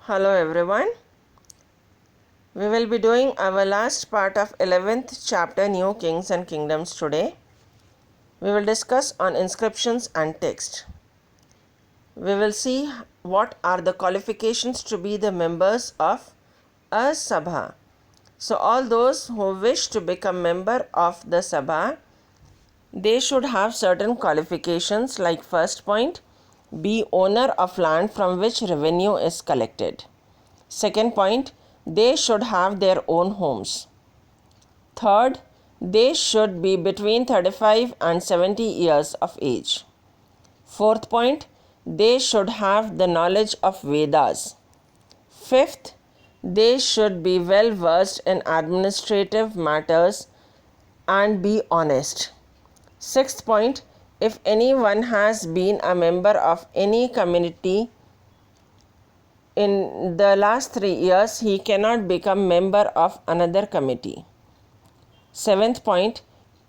Hello everyone. We will be doing our last part of 11th chapter New Kings and Kingdoms today. We will discuss on inscriptions and text. We will see what are the qualifications to be the members of a Sabha. So all those who wish to become member of the Sabha, they should have certain qualifications like first point, be owner of land from which revenue is collected. Second point, they should have their own homes. Third, they should be between 35 and 70 years of age. Fourth point, they should have the knowledge of Vedas. Fifth, they should be well versed in administrative matters and be honest. Sixth point, if anyone has been a member of any community in the last 3 years, he cannot become member of another committee. Seventh point,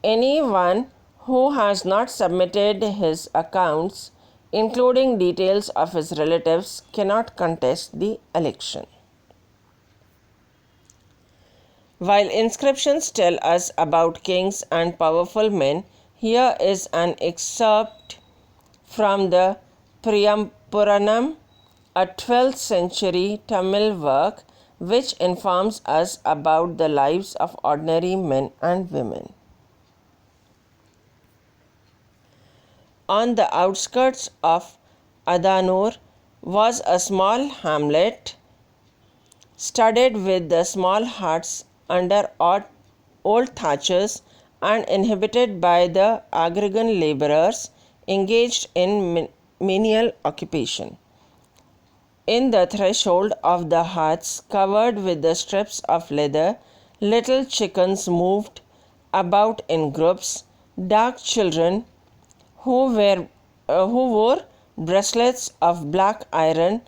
anyone who has not submitted his accounts, including details of his relatives, cannot contest the election. While inscriptions tell us about kings and powerful men, here is an excerpt from the Priyampuranam, a 12th century Tamil work which informs us about the lives of ordinary men and women. On the outskirts of Adanur was a small hamlet studded with the small huts under old thatches and inhabited by the agrarian laborers engaged in menial occupation. In the threshold of the huts, covered with the strips of leather, little chickens moved about in groups. Dark children who wore bracelets of black iron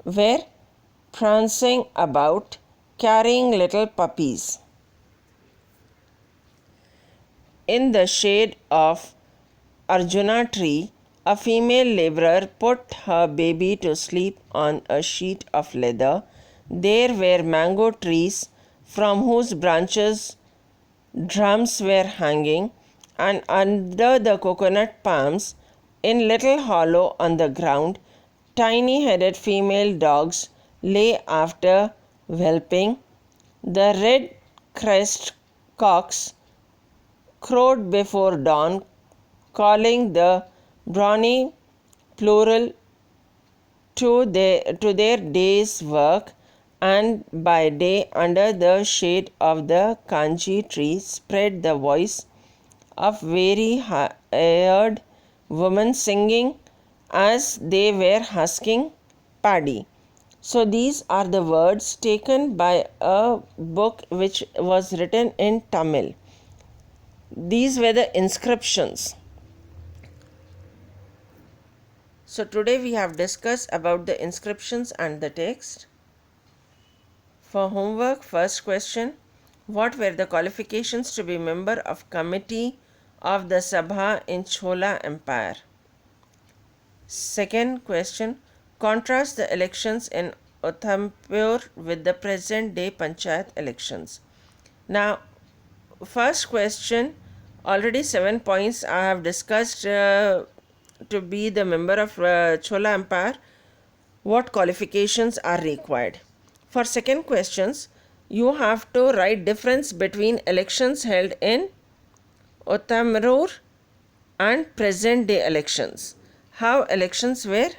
were prancing about, carrying little puppies. In the shade of Arjuna tree, a female laborer put her baby to sleep on a sheet of leather. There were mango trees from whose branches drums were hanging, and under the coconut palms, in little hollow on the ground, tiny-headed female dogs lay after whelping. The red-crested cocks crowed before dawn, calling the brawny plural to their day's work, and by day under the shade of the kanji tree spread the voice of weary-haired women singing as they were husking paddy. So these are the words taken by a book which was written in Tamil. These were the inscriptions. So today we have discussed about the inscriptions and the text. For homework, first question, what were the qualifications to be member of committee of the Sabha in Chola Empire? Second question, contrast the elections in Uthampur with the present day Panchayat elections. Now, first question, already 7 points I have discussed to be the member of Chola Empire, what qualifications are required. For second questions, you have to write difference between elections held in Uthampur and present day elections. How elections were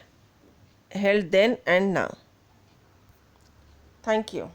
held then and now. Thank you.